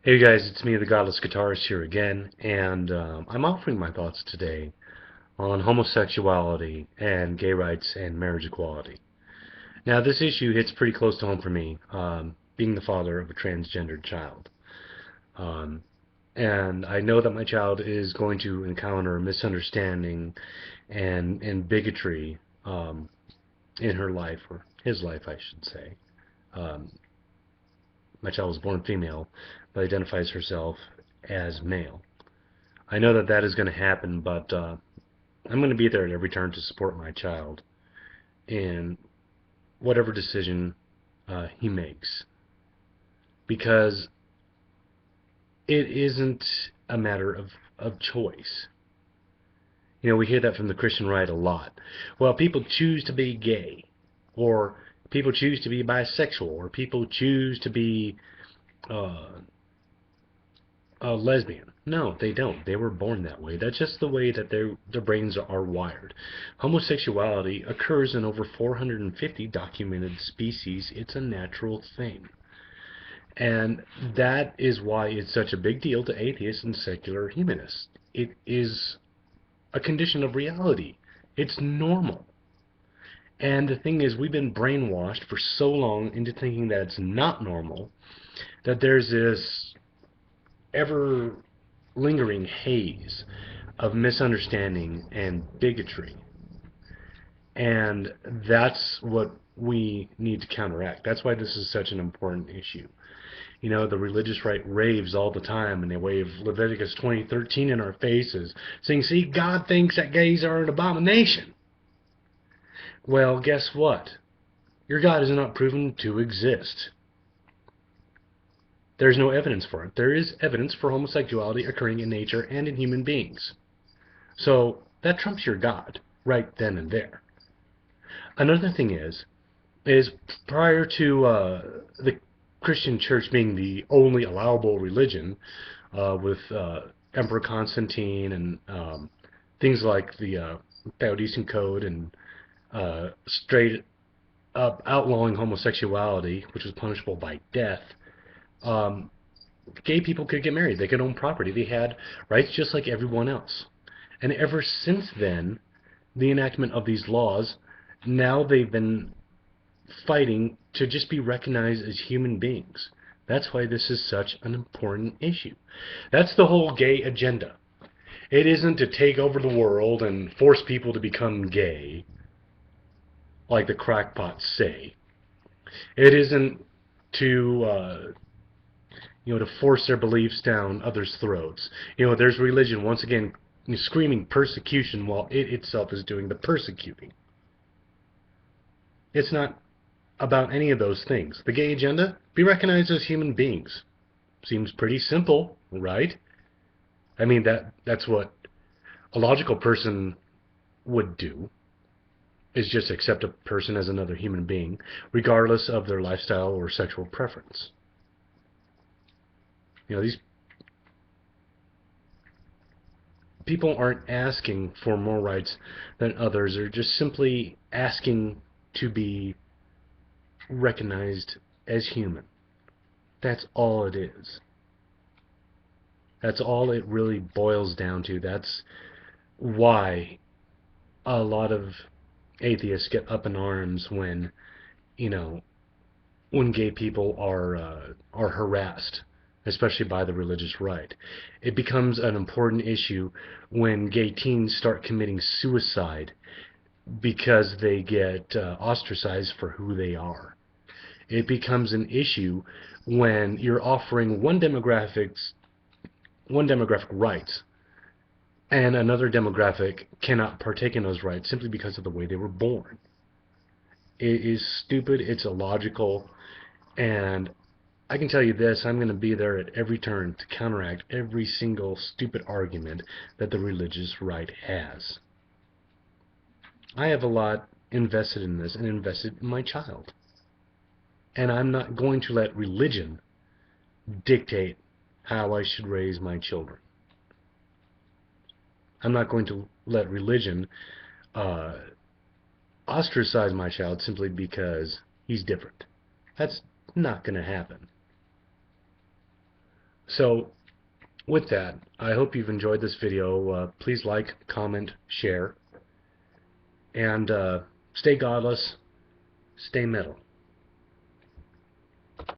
Hey guys, it's me, the Godless Guitarist here again, and I'm offering my thoughts today on homosexuality and gay rights and marriage equality. Now, this issue hits pretty close to home for me, being the father of a transgendered child. Um, and I know that my child is going to encounter misunderstanding and bigotry in her life, or his life, I should say. Um, my child was born female, but identifies herself as male. I know that that is going to happen, but I'm going to be there at every turn to support my child in whatever decision he makes, because it isn't a matter of choice. You know, we hear that from the Christian right a lot. Well, people choose to be gay, or people choose to be bisexual, or people choose to be uh, a lesbian. No, they don't. They were born that way. That's just the way that their brains are wired. Homosexuality occurs in over 450 documented species. It's a natural thing. And that is why it's such a big deal to atheists and secular humanists. It is a condition of reality. It's normal. And the thing is, we've been brainwashed for so long into thinking that it's not normal that there's this ever lingering haze of misunderstanding and bigotry. And that's what we need to counteract. That's why this is such an important issue. You know, the religious right raves all the time, and they wave Leviticus 20:13 in our faces, saying, see, God thinks that gays are an abomination. Well, guess what? Your God is not proven to exist. There's no evidence for it. There is evidence for homosexuality occurring in nature and in human beings. So that trumps your God right then and there. Another thing is prior to the Christian Church being the only allowable religion, with Emperor Constantine and things like the Laodicean Code and straight up outlawing homosexuality, which was punishable by death, um, gay people could get married. They could own property. They had rights just like everyone else. And ever since then, the enactment of these laws, now they've been fighting to just be recognized as human beings. That's why this is such an important issue. That's the whole gay agenda. It isn't to take over the world and force people to become gay, like the crackpots say. It isn't to to force their beliefs down others' throats. You know, there's religion once again screaming persecution while it itself is doing the persecuting. It's not about any of those things. The gay agenda, be recognized as human beings. Seems pretty simple, right? I mean, that's what a logical person would do, is just accept a person as another human being, regardless of their lifestyle or sexual preference. You know, these people aren't asking for more rights than others. They're just simply asking to be recognized as human. That's all it is. That's all it really boils down to. That's why a lot of atheists get up in arms when, you know, when gay people are harassed, especially by the religious right. It becomes an important issue when gay teens start committing suicide because they get ostracized for who they are. It becomes an issue when you're offering one demographic rights and another demographic cannot partake in those rights simply because of the way they were born. It is stupid, it's illogical, and I can tell you this, I'm going to be there at every turn to counteract every single stupid argument that the religious right has. I have a lot invested in this and invested in my child. And I'm not going to let religion dictate how I should raise my children. I'm not going to let religion uh, ostracize my child simply because he's different. That's not going to happen. So with that, I hope you've enjoyed this video. Please like, comment, share, and stay godless, stay metal.